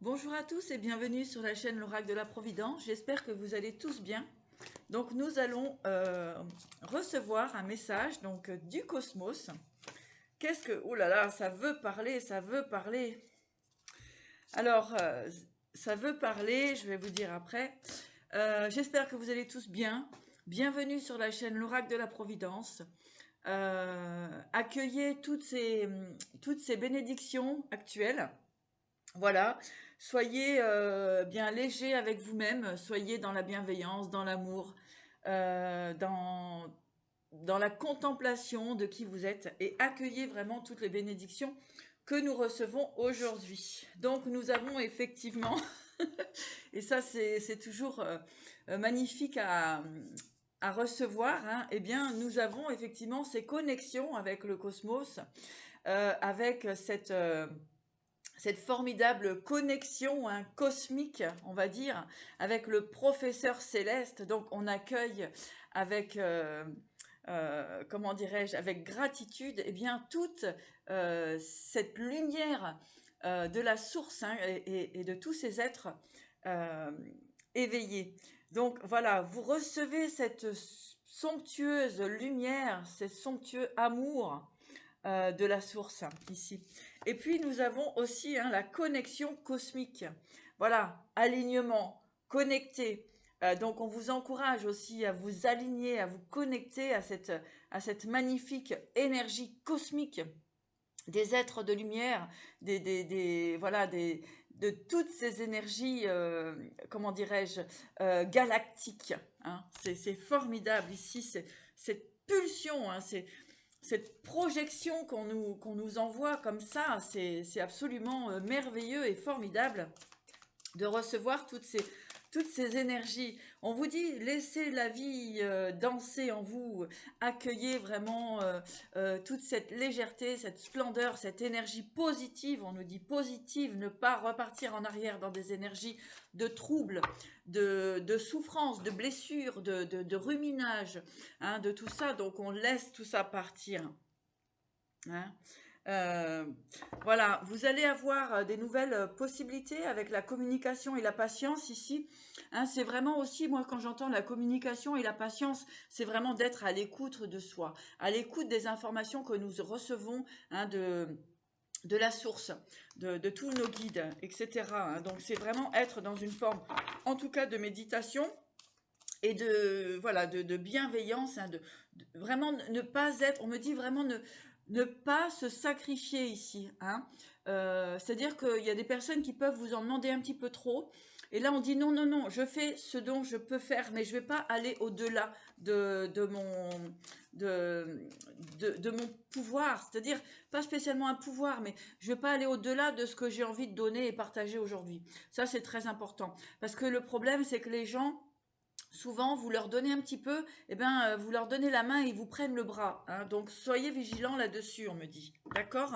Bonjour à tous et bienvenue sur la chaîne L'Oracle de la Providence. J'espère que vous allez tous bien. Donc nous allons recevoir un message du cosmos. Qu'est-ce que... Oh là là, ça veut parler, ça veut parler. Alors, ça veut parler, je vais vous dire après. J'espère que vous allez tous bien. Bienvenue sur la chaîne L'Oracle de la Providence. Accueillez toutes ces bénédictions actuelles. Voilà, soyez bien léger avec vous-même, soyez dans la bienveillance, dans l'amour, euh, dans, dans la contemplation de qui vous êtes et accueillez vraiment toutes les bénédictions que nous recevons aujourd'hui. Donc nous avons effectivement, et ça c'est toujours magnifique à recevoir, hein, eh bien nous avons effectivement ces connexions avec le cosmos, avec cette formidable connexion hein, cosmique, on va dire, avec le professeur céleste. Donc on accueille avec, comment dirais-je, avec gratitude, eh bien toute cette lumière de la source hein, et de tous ces êtres euh, éveillés. Donc voilà, vous recevez cette somptueuse lumière, ce somptueux amour de la source ici. Et puis nous avons aussi hein, la connexion cosmique. Voilà, alignement, connecté. Donc on vous encourage aussi à vous aligner, à vous connecter à cette magnifique énergie cosmique des êtres de lumière, voilà, de toutes ces énergies, comment dirais-je, galactiques. Hein. C'est formidable ici, cette pulsion, hein, cette projection qu'on nous envoie comme ça, c'est absolument merveilleux et formidable de recevoir toutes ces énergies. On vous dit, laissez la vie danser en vous, accueillez vraiment toute cette légèreté, cette splendeur, cette énergie positive. On nous dit positive, ne pas repartir en arrière dans des énergies de troubles, de souffrance, de blessures, de ruminage, hein, de tout ça. Donc on laisse tout ça partir. Hein. Euh, voilà, vous allez avoir des nouvelles possibilités avec la communication et la patience ici. Hein, c'est vraiment aussi, moi quand j'entends la communication et la patience, c'est vraiment d'être à l'écoute de soi, à l'écoute des informations que nous recevons hein, de la source, de tous nos guides, etc. Hein. Donc c'est vraiment être dans une forme, en tout cas de méditation et de voilà de bienveillance hein, vraiment ne pas être, on me dit vraiment ne pas se sacrifier ici hein. C'est-à-dire qu'il y a des personnes qui peuvent vous en demander un petit peu trop et là on dit non non non, je fais ce dont je peux faire mais je vais pas aller au-delà de mon de mon pouvoir, c'est-à-dire pas spécialement un pouvoir mais je vais pas aller au-delà de ce que j'ai envie de donner et partager aujourd'hui. Ça c'est très important parce que le problème c'est que les gens souvent, vous leur donnez un petit peu, eh ben, vous leur donnez la main et ils vous prennent le bras. Hein. Donc, soyez vigilants là-dessus, on me dit. D'accord.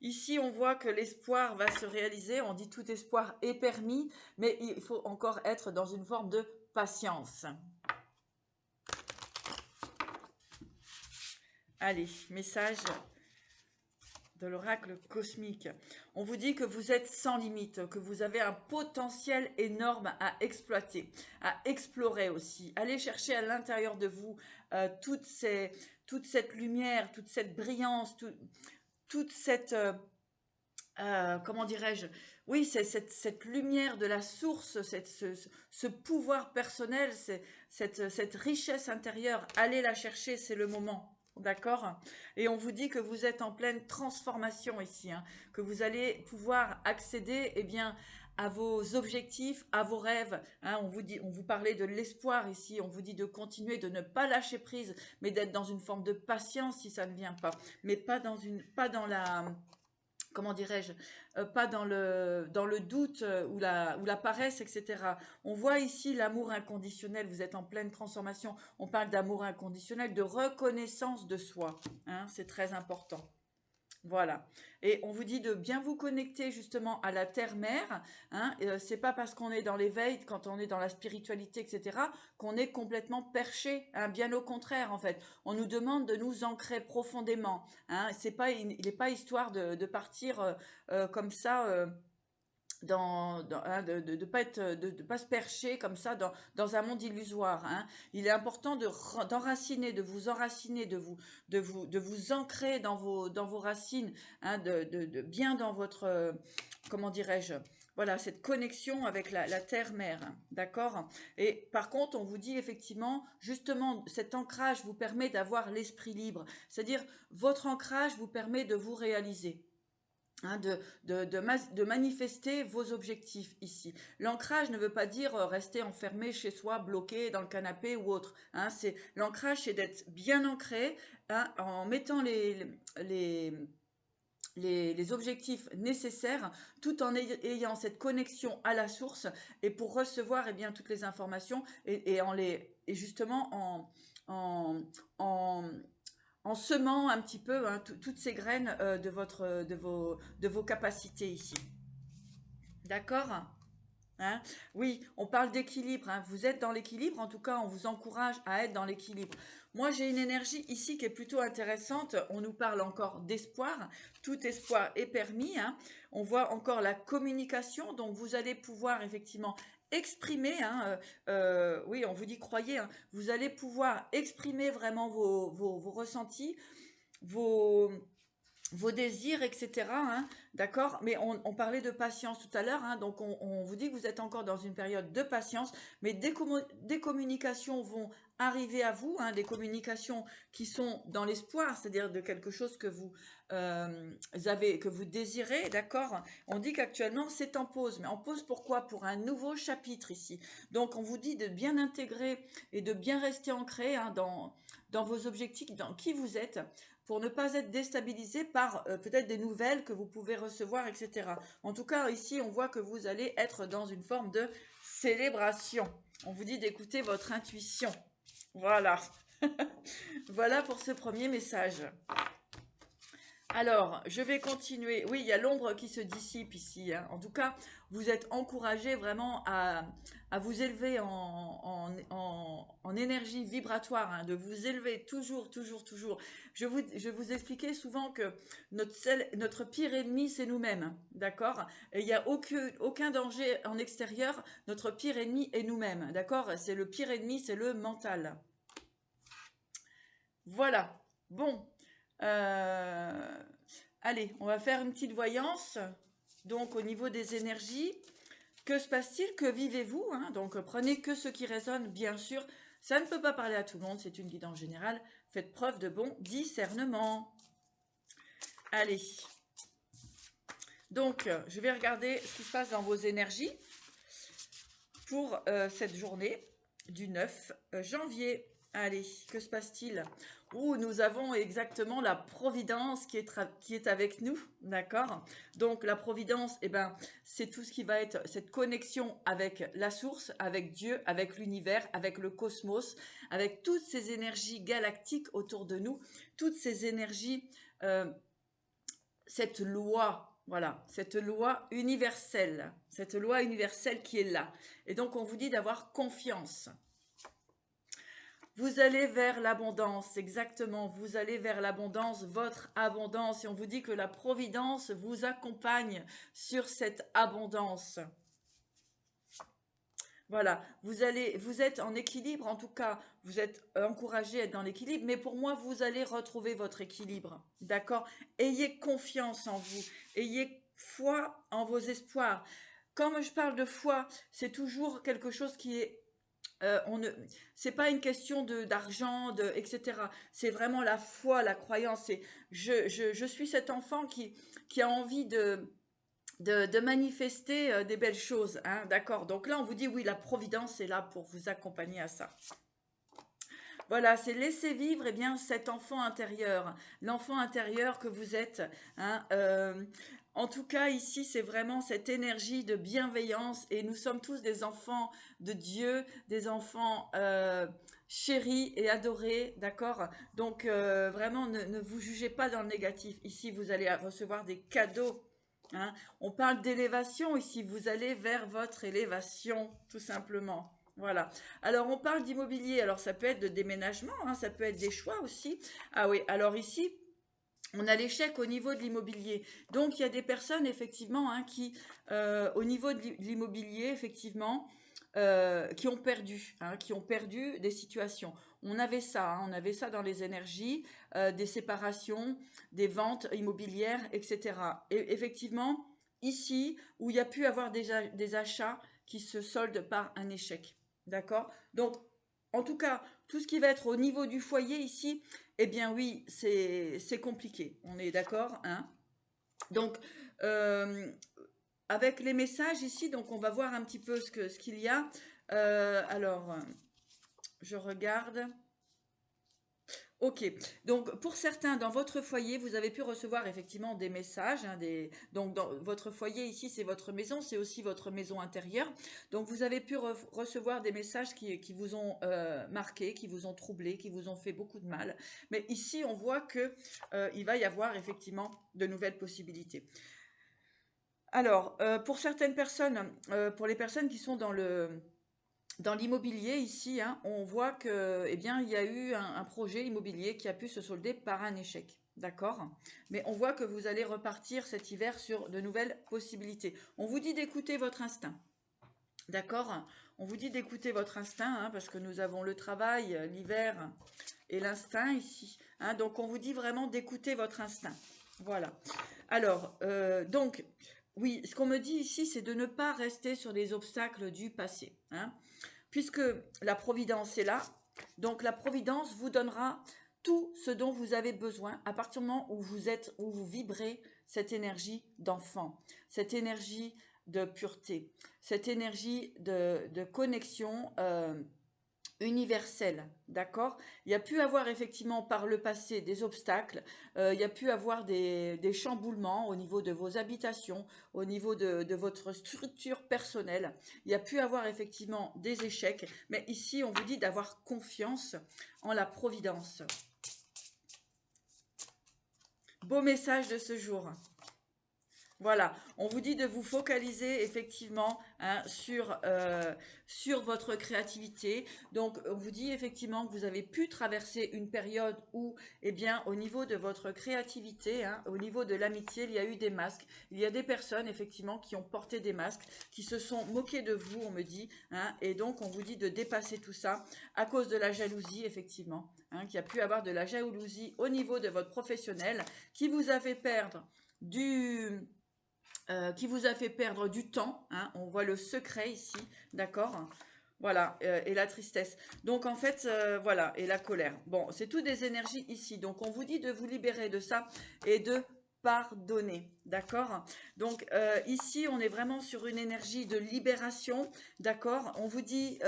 Ici, on voit que l'espoir va se réaliser. On dit tout espoir est permis, mais il faut encore être dans une forme de patience. Allez, message de l'oracle cosmique. On vous dit que vous êtes sans limite, que vous avez un potentiel énorme à exploiter, à explorer aussi. Allez chercher à l'intérieur de vous toute cette lumière, toute cette brillance, toute cette... comment dirais-je. Oui, c'est cette lumière de la source, ce pouvoir personnel, cette richesse intérieure. Allez la chercher, c'est le moment. D'accord. Et on vous dit que vous êtes en pleine transformation ici, hein, que vous allez pouvoir accéder eh bien, à vos objectifs, à vos rêves. Hein, on vous parlait de l'espoir ici, on vous dit de continuer, de ne pas lâcher prise, mais d'être dans une forme de patience si ça ne vient pas, mais pas dans la comment dirais-je, pas dans le doute ou la paresse, etc. On voit ici l'amour inconditionnel, vous êtes en pleine transformation, on parle d'amour inconditionnel, de reconnaissance de soi, hein, c'est très important. Voilà. Et on vous dit de bien vous connecter justement à la terre-mère. Hein, c'est pas parce qu'on est dans l'éveil, quand on est dans la spiritualité, etc., qu'on est complètement perché. Hein, bien au contraire, en fait. On nous demande de nous ancrer profondément. Hein, c'est pas, il n'est pas histoire de partir comme ça. hein, de pas être, de pas se percher comme ça dans un monde illusoire, hein. Il est important d'enraciner, de vous enraciner, de vous ancrer dans vos racines, hein, bien dans votre, comment dirais-je, voilà, cette connexion avec la terre-mère, hein, d'accord? Et par contre, on vous dit effectivement, justement, cet ancrage vous permet d'avoir l'esprit libre, c'est-à-dire votre ancrage vous permet de vous réaliser. Hein, de manifester vos objectifs ici. L'ancrage ne veut pas dire rester enfermé chez soi, bloqué dans le canapé ou autre, hein. L'ancrage, c'est d'être bien ancré, hein, en mettant les, les objectifs nécessaires, tout en ayant cette connexion à la source et pour recevoir eh bien, toutes les informations et justement en, en, en semant un petit peu, hein, toutes ces graines de vos capacités ici. D'accord? Hein? Oui, on parle d'équilibre, hein. Vous êtes dans l'équilibre, en tout cas, on vous encourage à être dans l'équilibre. Moi, j'ai une énergie ici qui est plutôt intéressante. On nous parle encore d'espoir. Tout espoir est permis, hein. On voit encore la communication, donc vous allez pouvoir effectivement exprimer, hein, oui, on vous dit croyez, hein, vous allez pouvoir exprimer vraiment vos ressentis, vos, vos désirs, etc. Hein, d'accord? Mais on parlait de patience tout à l'heure, hein, donc on vous dit que vous êtes encore dans une période de patience, mais des communications vont arriver à vous, hein, des communications qui sont dans l'espoir, c'est-à-dire de quelque chose que que vous désirez, d'accord? On dit qu'actuellement c'est en pause, mais en pause pourquoi? Pour un nouveau chapitre ici. Donc on vous dit de bien intégrer et de bien rester ancré, hein, dans vos objectifs, dans qui vous êtes, pour ne pas être déstabilisé par peut-être des nouvelles que vous pouvez recevoir, etc. En tout cas, ici, on voit que vous allez être dans une forme de célébration. On vous dit d'écouter votre intuition. Voilà. Voilà pour ce premier message. Alors, je vais continuer. Oui, il y a l'ombre qui se dissipe ici, hein. En tout cas, vous êtes encouragé vraiment à vous élever en énergie vibratoire, hein, de vous élever toujours, toujours, toujours. Je vous expliquais souvent que notre pire ennemi, c'est nous-mêmes, d'accord? Et il n'y a aucun danger en extérieur. Notre pire ennemi est nous-mêmes, d'accord? C'est le pire ennemi, c'est le mental. Voilà. Bon. Euh, Allez, on va faire une petite voyance. Donc, au niveau des énergies, que se passe-t-il? Que vivez-vous, hein? Donc, prenez que ce qui résonne, bien sûr. Ça ne peut pas parler à tout le monde, c'est une guidance générale. Faites preuve de bon discernement. Allez. Donc, je vais regarder ce qui se passe dans vos énergies pour cette journée du 9 janvier. Allez, que se passe-t-il? Où nous avons exactement la providence qui est avec nous, d'accord? Donc la providence, eh ben, c'est tout ce qui va être cette connexion avec la source, avec Dieu, avec l'univers, avec le cosmos, avec toutes ces énergies galactiques autour de nous, toutes ces énergies, cette loi, voilà, cette loi universelle qui est là. Et donc on vous dit d'avoir confiance. Vous allez vers l'abondance, exactement. Vous allez vers l'abondance, votre abondance. Et on vous dit que la providence vous accompagne sur cette abondance. Voilà, vous êtes en équilibre, en tout cas, vous êtes encouragé à être dans l'équilibre, mais pour moi, vous allez retrouver votre équilibre, d'accord? Ayez confiance en vous, ayez foi en vos espoirs. Quand je parle de foi, c'est toujours quelque chose qui est c'est pas une question d'argent, etc. C'est vraiment la foi, la croyance. Je suis cet enfant qui a envie de manifester des belles choses, hein, d'accord. Donc là, on vous dit oui, la providence est là pour vous accompagner à ça. Voilà, c'est laisser vivre eh bien cet enfant intérieur, l'enfant intérieur que vous êtes, hein. En tout cas, ici, c'est vraiment cette énergie de bienveillance et nous sommes tous des enfants de Dieu, des enfants chéris et adorés, d'accord? Donc, vraiment, ne vous jugez pas dans le négatif. Ici, vous allez recevoir des cadeaux, hein. On parle d'élévation ici, vous allez vers votre élévation, tout simplement. Voilà. Alors, on parle d'immobilier. Alors, ça peut être de déménagement, hein, ça peut être des choix aussi. Ah oui, alors ici, On a l'échec au niveau de l'immobilier. Donc, il y a des personnes, effectivement, hein, qui, au niveau de l'immobilier, effectivement, qui ont perdu des situations. On avait ça dans les énergies, des séparations, des ventes immobilières, etc. Et effectivement, ici, où il y a pu avoir des achats qui se soldent par un échec. D'accord? Donc, en tout cas, tout ce qui va être au niveau du foyer ici, eh bien oui, c'est compliqué. On est d'accord, hein? Donc, euh, avec les messages ici, donc on va voir un petit peu ce qu'il y a. Alors, je regarde. Ok, donc pour certains dans votre foyer, vous avez pu recevoir effectivement des messages, hein, donc dans votre foyer ici, c'est votre maison, c'est aussi votre maison intérieure. Donc vous avez pu recevoir des messages qui vous ont marqué, qui vous ont troublé, qui vous ont fait beaucoup de mal. Mais ici, on voit que il va y avoir effectivement de nouvelles possibilités. Alors, pour certaines personnes, pour les personnes qui sont dans l'immobilier ici, hein, on voit que, eh bien, il y a eu un projet immobilier qui a pu se solder par un échec. D'accord? Mais on voit que vous allez repartir cet hiver sur de nouvelles possibilités. On vous dit d'écouter votre instinct. D'accord? On vous dit d'écouter votre instinct, hein, parce que nous avons le travail, l'hiver et l'instinct ici, hein. Donc on vous dit vraiment d'écouter votre instinct. Voilà. Alors, donc, oui, ce qu'on me dit ici, c'est de ne pas rester sur les obstacles du passé, hein, puisque la providence est là. Donc la providence vous donnera tout ce dont vous avez besoin à partir du moment où vous êtes, où vous vibrez cette énergie d'enfant, cette énergie de pureté, cette énergie de connexion universelle, d'accord? Il y a pu avoir effectivement par le passé des obstacles, il y a pu avoir des chamboulements au niveau de vos habitations, au niveau de votre structure personnelle. Il y a pu avoir effectivement des échecs, mais ici on vous dit d'avoir confiance en la providence. Beau message de ce jour. Voilà, on vous dit de vous focaliser effectivement, hein, sur votre créativité. Donc, on vous dit effectivement que vous avez pu traverser une période où, eh bien, au niveau de votre créativité, hein, au niveau de l'amitié, il y a eu des masques. Il y a des personnes effectivement qui ont porté des masques, qui se sont moquées de vous, on me dit, hein, et donc on vous dit de dépasser tout ça à cause de la jalousie, effectivement, hein, qu'il y a pu avoir de la jalousie au niveau de votre professionnel qui vous a fait perdre du qui vous a fait perdre du temps, hein, on voit le secret ici, d'accord? Voilà, et la tristesse. Donc en fait, voilà, et la colère. Bon, c'est tout des énergies ici. Donc on vous dit de vous libérer de ça et de pardonner, d'accord? Donc ici, on est vraiment sur une énergie de libération, d'accord? On vous dit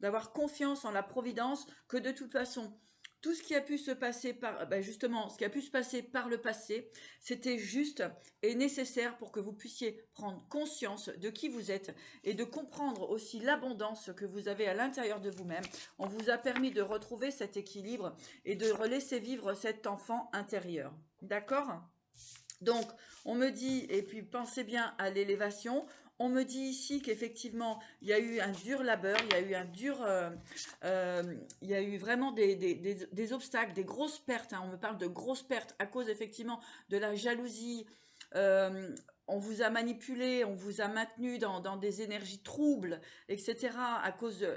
d'avoir confiance en la providence, que de toute façon, tout ce qui a pu se passer justement, ce qui a pu se passer par le passé, c'était juste et nécessaire pour que vous puissiez prendre conscience de qui vous êtes et de comprendre aussi l'abondance que vous avez à l'intérieur de vous-même. On vous a permis de retrouver cet équilibre et de laisser vivre cet enfant intérieur. D'accord? Donc, on me dit, et puis pensez bien à l'élévation, on me dit ici qu'effectivement, il y a eu un dur labeur, il y a eu il y a eu vraiment des obstacles, des grosses pertes, hein. On me parle de grosses pertes à cause effectivement de la jalousie. Euh, on vous a manipulé, on vous a maintenu dans des énergies troubles, etc.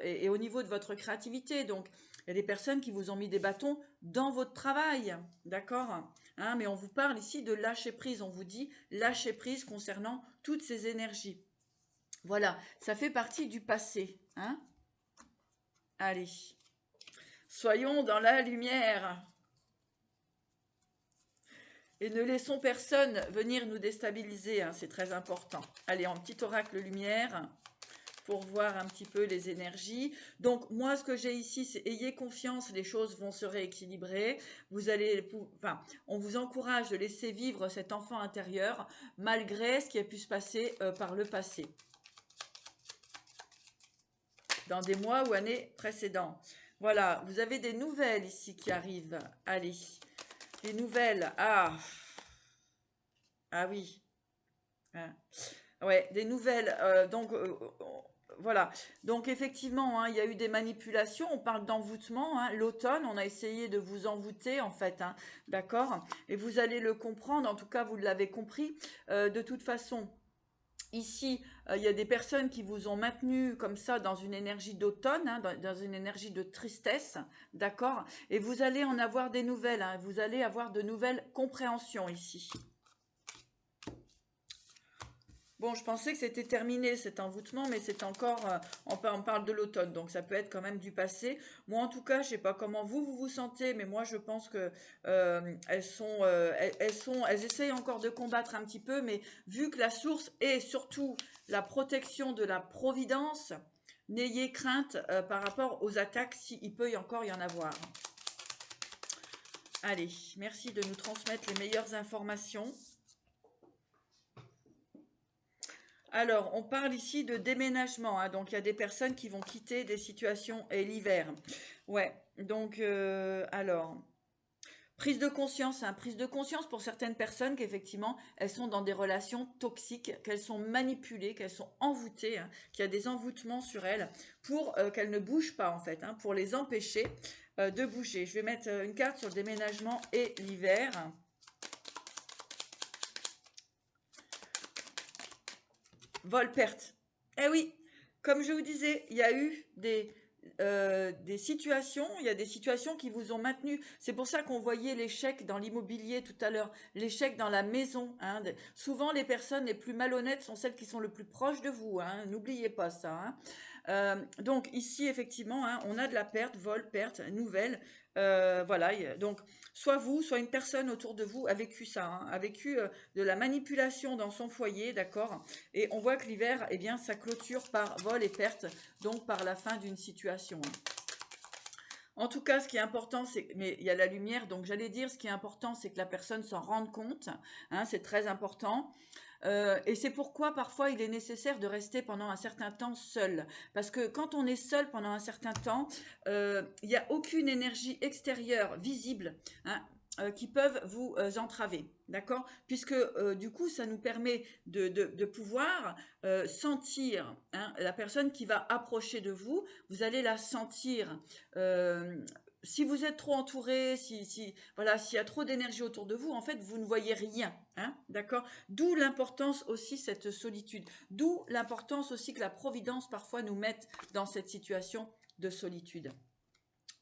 Et au niveau de votre créativité. Donc, il y a des personnes qui vous ont mis des bâtons dans votre travail, d'accord? Hein, mais on vous parle ici de lâcher prise. On vous dit lâcher prise concernant toutes ces énergies. Voilà, ça fait partie du passé, hein? Allez, soyons dans la lumière et ne laissons personne venir nous déstabiliser, hein, c'est très important. Allez, en petit oracle lumière pour voir un petit peu les énergies. Donc moi, ce que j'ai ici, c'est ayez confiance, les choses vont se rééquilibrer. Enfin, on vous encourage de laisser vivre cet enfant intérieur malgré ce qui a pu se passer par le passé, dans des mois ou années précédents. Voilà, vous avez des nouvelles ici qui arrivent. Allez, des nouvelles. Ah oui. Hein. Ouais, des nouvelles. Donc, voilà. Donc effectivement, hein, il y a eu des manipulations. On parle d'envoûtement, hein. L'automne, on a essayé de vous envoûter en fait, hein, d'accord? Et vous allez le comprendre. En tout cas, vous l'avez compris. De toute façon. Ici, il y a des personnes qui vous ont maintenu comme ça dans une énergie d'automne, hein, dans une énergie de tristesse, d'accord? Et vous allez en avoir des nouvelles, hein, vous allez avoir de nouvelles compréhensions ici. Bon, je pensais que c'était terminé cet envoûtement, mais c'est encore, on parle de l'automne, donc ça peut être quand même du passé. Moi, en tout cas, je sais pas comment vous vous sentez, mais moi, je pense que elles essayent encore de combattre un petit peu, mais vu que la source est surtout la protection de la providence, n'ayez crainte par rapport aux attaques, s'il peut encore y en avoir. Allez, merci de nous transmettre les meilleures informations. Alors, on parle ici de déménagement, hein, donc il y a des personnes qui vont quitter des situations et l'hiver. Ouais, donc alors, prise de conscience pour certaines personnes qu'effectivement, elles sont dans des relations toxiques, qu'elles sont manipulées, qu'elles sont envoûtées, hein, qu'il y a des envoûtements sur elles pour qu'elles ne bougent pas en fait, hein, pour les empêcher de bouger. Je vais mettre une carte sur le déménagement et l'hiver. Vol-perte. Eh oui, comme je vous disais, il y a eu des situations, il y a des situations qui vous ont maintenu. C'est pour ça qu'on voyait l'échec dans l'immobilier tout à l'heure, l'échec dans la maison, hein. Souvent, les personnes les plus malhonnêtes sont celles qui sont le plus proches de vous, hein. N'oubliez pas ça, hein. Donc ici, effectivement, hein, on a de la perte, vol, perte, nouvelle. Voilà, donc soit vous, soit une personne autour de vous a vécu ça, hein, a vécu de la manipulation dans son foyer, d'accord? Et on voit que l'hiver, eh bien, ça clôture par vol et perte, donc par la fin d'une situation, hein. En tout cas, ce qui est important, c'est, mais il y a la lumière, donc j'allais dire, ce qui est important, c'est que la personne s'en rende compte, hein, c'est très important. Et c'est pourquoi parfois il est nécessaire de rester pendant un certain temps seul. Parce que quand on est seul pendant un certain temps, il n'y a aucune énergie extérieure visible, hein, qui peuvent vous entraver. D'accord? Puisque du coup, ça nous permet de pouvoir sentir, hein, la personne qui va approcher de vous. Vous allez la sentir. euh, si vous êtes trop entouré, voilà, s'il y a trop d'énergie autour de vous, en fait, vous ne voyez rien, hein, d'accord? D'où l'importance aussi cette solitude. D'où l'importance aussi que la providence parfois nous mette dans cette situation de solitude.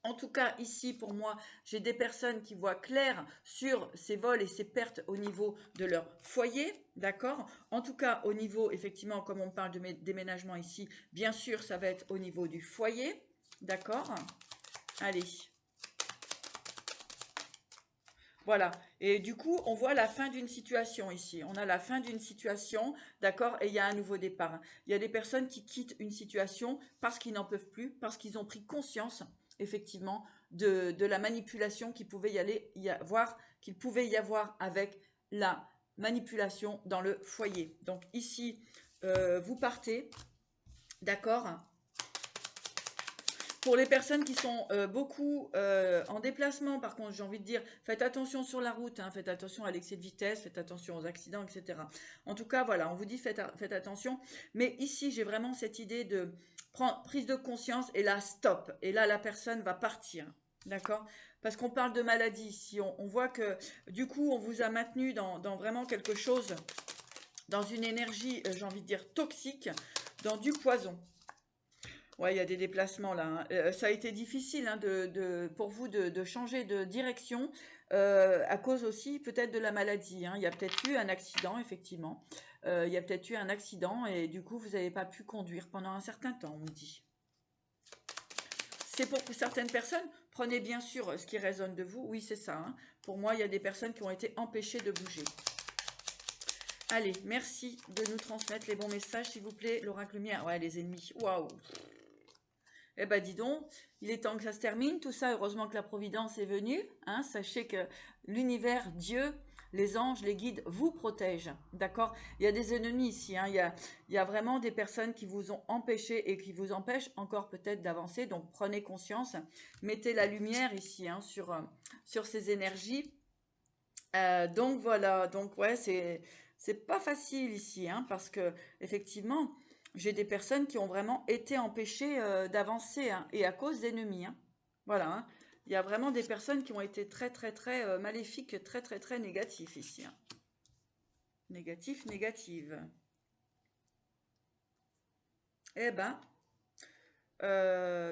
En tout cas, ici, pour moi, j'ai des personnes qui voient clair sur ces vols et ces pertes au niveau de leur foyer, d'accord? En tout cas, au niveau, effectivement, comme on parle de déménagement ici, bien sûr, ça va être au niveau du foyer, d'accord? Allez, voilà. Et du coup, on voit la fin d'une situation ici. On a la fin d'une situation, d'accord, et il y a un nouveau départ. Il y a des personnes qui quittent une situation parce qu'ils n'en peuvent plus, parce qu'ils ont pris conscience, effectivement, de la manipulation qu'il pouvait y avoir avec la manipulation dans le foyer. Donc ici, vous partez, d'accord? Pour les personnes qui sont beaucoup en déplacement, par contre, j'ai envie de dire, faites attention sur la route, hein, faites attention à l'excès de vitesse, faites attention aux accidents, etc. En tout cas, voilà, on vous dit faites attention. Mais ici, j'ai vraiment cette idée de prise de conscience et là, stop. Et là, la personne va partir. D'accord? Parce qu'on parle de maladie ici. On voit que du coup, on vous a maintenu dans vraiment quelque chose, dans une énergie, j'ai envie de dire, toxique, dans du poison. Ouais, il y a des déplacements là, hein. Ça a été difficile, hein, pour vous de changer de direction à cause aussi peut-être de la maladie, hein. Il y a peut-être eu un accident, effectivement. Il y a peut-être eu un accident et du coup, vous n'avez pas pu conduire pendant un certain temps, on me dit. C'est pour certaines personnes, prenez bien sûr ce qui résonne de vous. Oui, c'est ça, hein. Pour moi, il y a des personnes qui ont été empêchées de bouger. Allez, merci de nous transmettre les bons messages, s'il vous plaît. L'oracle lumière. Ouais, les ennemis. Waouh! Eh ben dis donc, il est temps que ça se termine, tout ça, heureusement que la Providence est venue, hein, sachez que l'univers, Dieu, les anges, les guides vous protègent, d'accord? Il y a des ennemis ici, hein, il y a vraiment des personnes qui vous ont empêché et qui vous empêchent encore peut-être d'avancer, donc prenez conscience, mettez la lumière ici, hein, sur ces énergies. Donc voilà, donc ouais, c'est pas facile ici, hein, parce que effectivement, J'ai des personnes qui ont vraiment été empêchées d'avancer, hein, et à cause d'ennemis, hein. Voilà, hein. Il y a vraiment des personnes qui ont été très, très, très maléfiques, très, très, très négatifs ici, hein. Négatif, négative. Eh ben,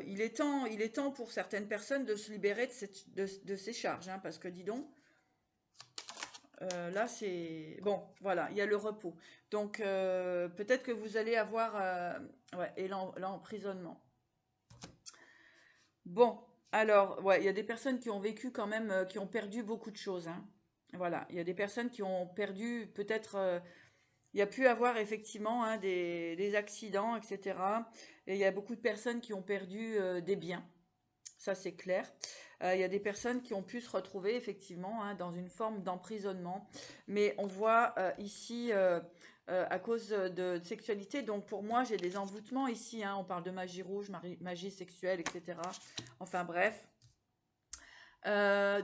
il est temps pour certaines personnes de se libérer de ces charges, hein, parce que dis donc, là c'est... Bon, voilà, il y a le repos. Donc, peut-être que vous allez avoir... ouais, et l'emprisonnement. Bon, alors, ouais, il y a des personnes qui ont vécu quand même, qui ont perdu beaucoup de choses, hein. Voilà, il y a des personnes qui ont perdu peut-être... il y a pu avoir effectivement, hein, des accidents, etc. Et il y a beaucoup de personnes qui ont perdu des biens. Ça, c'est clair. Il y a des personnes qui ont pu se retrouver effectivement, hein, dans une forme d'emprisonnement. Mais on voit ici, à cause de sexualité, donc pour moi, j'ai des envoûtements ici, hein. On parle de magie rouge, magie sexuelle, etc. Enfin bref.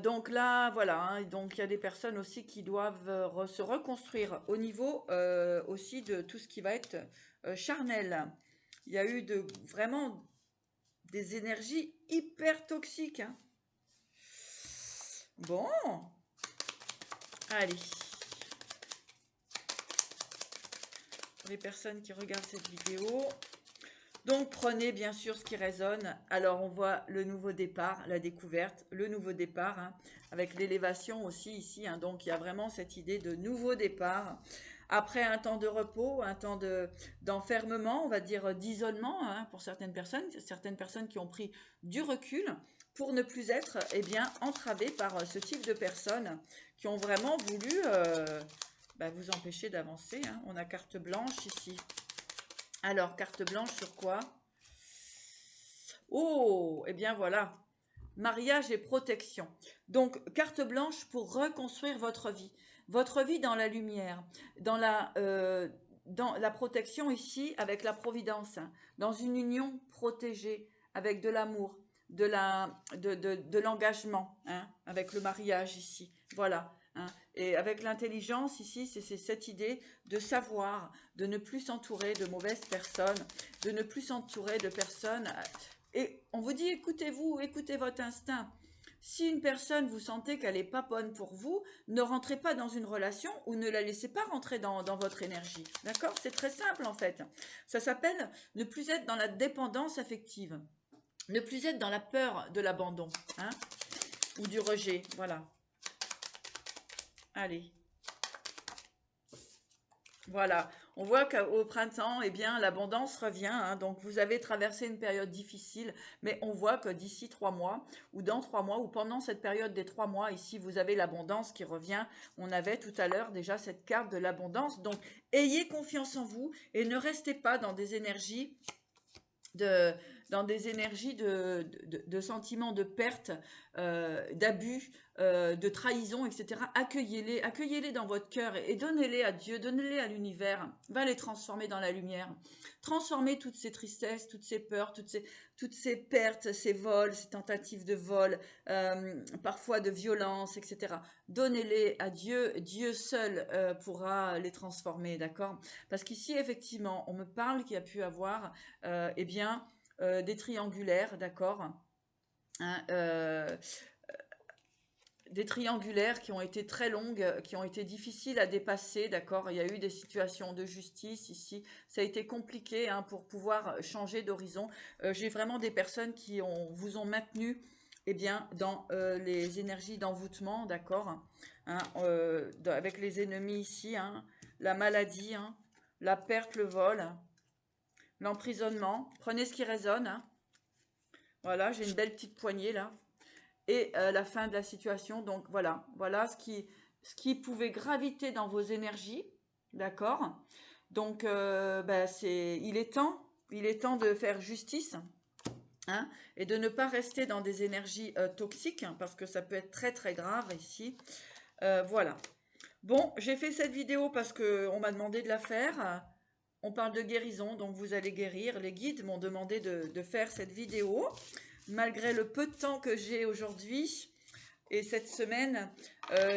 Donc là, voilà, hein, donc il y a des personnes aussi qui doivent se reconstruire au niveau aussi de tout ce qui va être charnel. Il y a eu vraiment des énergies hyper toxiques, hein. Bon, allez. Pour les personnes qui regardent cette vidéo. Donc prenez bien sûr ce qui résonne. Alors on voit le nouveau départ, la découverte, le nouveau départ, hein, avec l'élévation aussi ici, hein. Donc il y a vraiment cette idée de nouveau départ. Après un temps de repos, un temps d'enfermement, on va dire d'isolement, hein, pour certaines personnes qui ont pris du recul pour ne plus être, eh bien, entravées par ce type de personnes qui ont vraiment voulu vous empêcher d'avancer, hein. On a carte blanche ici. Alors, carte blanche sur quoi? Oh, eh bien voilà, mariage et protection. Donc, carte blanche pour reconstruire votre vie dans la lumière, dans la protection ici avec la providence, hein, dans une union protégée avec de l'amour, de l'engagement, hein, avec le mariage ici. Voilà, hein. Et avec l'intelligence ici, c'est cette idée de savoir, de ne plus s'entourer de mauvaises personnes, de ne plus s'entourer de personnes. Et on vous dit, écoutez-vous, écoutez votre instinct. Si une personne, vous sentez qu'elle n'est pas bonne pour vous, ne rentrez pas dans une relation ou ne la laissez pas rentrer dans votre énergie. D'accord? C'est très simple en fait. Ça s'appelle ne plus être dans la dépendance affective. Ne plus être dans la peur de l'abandon, hein, ou du rejet. Voilà. Allez. Voilà, on voit qu'au printemps, eh bien, l'abondance revient, hein. Donc, vous avez traversé une période difficile, mais on voit que d'ici 3 mois, ou dans 3 mois, ou pendant cette période des 3 mois, ici, vous avez l'abondance qui revient. On avait tout à l'heure déjà cette carte de l'abondance. Donc, ayez confiance en vous et ne restez pas dans des énergies de, de sentiments de perte, d'abus, de trahison, etc. Accueillez-les dans votre cœur et donnez-les à Dieu, donnez-les à l'univers, va les transformer dans la lumière. Transformez toutes ces tristesses, toutes ces peurs, toutes ces pertes, ces vols, ces tentatives de vol, parfois de violence, etc. Donnez-les à Dieu, Dieu seul pourra les transformer, d'accord? Parce qu'ici, effectivement, on me parle qu'il y a pu avoir eh bien, des triangulaires, d'accord, hein, des triangulaires qui ont été très longues, qui ont été difficiles à dépasser, d'accord. Il y a eu des situations de justice ici. Ça a été compliqué, hein, pour pouvoir changer d'horizon. J'ai vraiment des personnes qui vous ont maintenu, eh bien, dans les énergies d'envoûtement, d'accord, hein, avec les ennemis ici, hein, la maladie, hein, la perte, le vol, l'emprisonnement. Prenez ce qui résonne, hein. Voilà, j'ai une belle petite poignée là. Et la fin de la situation. Donc voilà, voilà ce qui pouvait graviter dans vos énergies. D'accord? Donc il est temps de faire justice, hein, et de ne pas rester dans des énergies toxiques, hein, parce que ça peut être très très grave ici. Voilà. Bon, j'ai fait cette vidéo parce qu'on m'a demandé de la faire. On parle de guérison, donc vous allez guérir. Les guides m'ont demandé de faire cette vidéo, malgré le peu de temps que j'ai aujourd'hui. Et cette semaine,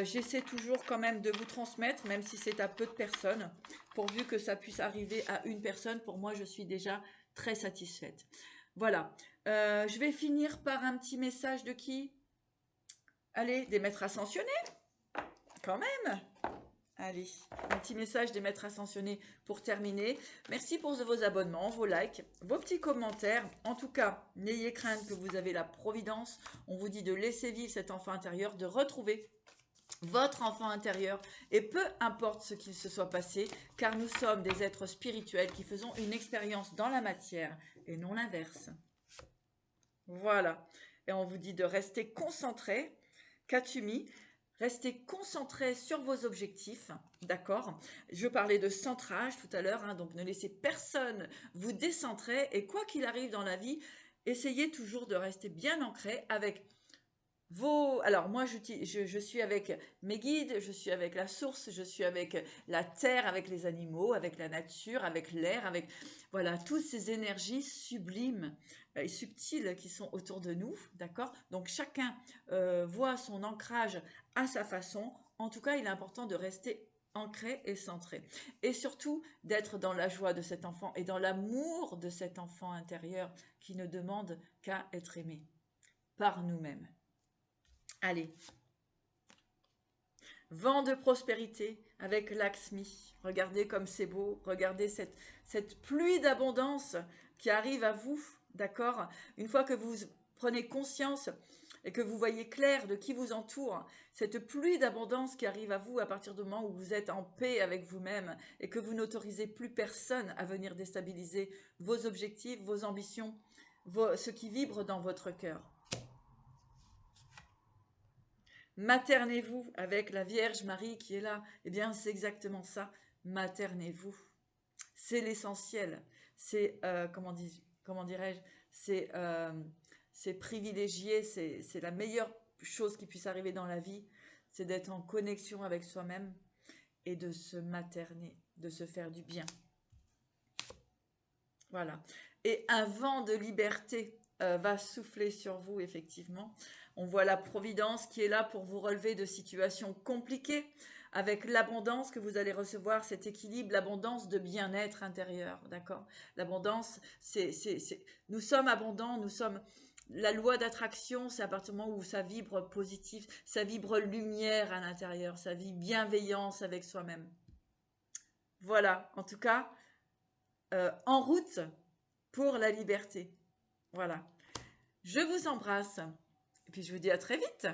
j'essaie toujours quand même de vous transmettre, même si c'est à peu de personnes, pourvu que ça puisse arriver à une personne. Pour moi, je suis déjà très satisfaite. Voilà. Je vais finir par un petit message de qui? Allez, des maîtres ascensionnés, quand même. Allez, un petit message des maîtres ascensionnés pour terminer. Merci pour vos abonnements, vos likes, vos petits commentaires. En tout cas, n'ayez crainte que vous avez la providence. On vous dit de laisser vivre cet enfant intérieur, de retrouver votre enfant intérieur. Et peu importe ce qu'il se soit passé, car nous sommes des êtres spirituels qui faisons une expérience dans la matière et non l'inverse. Voilà. Et on vous dit de rester concentré. Katumi, restez concentré sur vos objectifs, d'accord? Je parlais de centrage tout à l'heure, hein, donc ne laissez personne vous décentrer. Et quoi qu'il arrive dans la vie, essayez toujours de rester bien ancré avec alors moi je suis avec mes guides, je suis avec la source, je suis avec la terre, avec les animaux, avec la nature, avec l'air, avec voilà toutes ces énergies sublimes et subtiles qui sont autour de nous, d'accord? Donc chacun voit son ancrage à sa façon. En tout cas, il est important de rester ancré et centré. Et surtout d'être dans la joie de cet enfant et dans l'amour de cet enfant intérieur qui ne demande qu'à être aimé par nous-mêmes. Allez, vent de prospérité avec Lakshmi. Regardez comme c'est beau. Regardez cette pluie d'abondance qui arrive à vous, d'accord? Une fois que vous prenez conscience et que vous voyez clair de qui vous entoure, cette pluie d'abondance qui arrive à vous à partir du moment où vous êtes en paix avec vous-même et que vous n'autorisez plus personne à venir déstabiliser vos objectifs, vos ambitions, ce qui vibre dans votre cœur. Maternez-vous avec la Vierge Marie qui est là. Eh bien, c'est exactement ça. Maternez-vous. C'est l'essentiel. C'est, comment dirais-je, c'est privilégié. C'est la meilleure chose qui puisse arriver dans la vie. C'est d'être en connexion avec soi-même et de se materner, de se faire du bien. Voilà. Et un vent de liberté va souffler sur vous, effectivement. On voit la providence qui est là pour vous relever de situations compliquées, avec l'abondance que vous allez recevoir, cet équilibre, l'abondance de bien-être intérieur, d'accord? L'abondance, nous sommes abondants, nous sommes... La loi d'attraction, c'est à partir du moment où ça vibre positif, ça vibre lumière à l'intérieur, ça vibre bienveillance avec soi-même. Voilà, en tout cas, en route pour la liberté. Voilà. Je vous embrasse. Et puis je vous dis à très vite.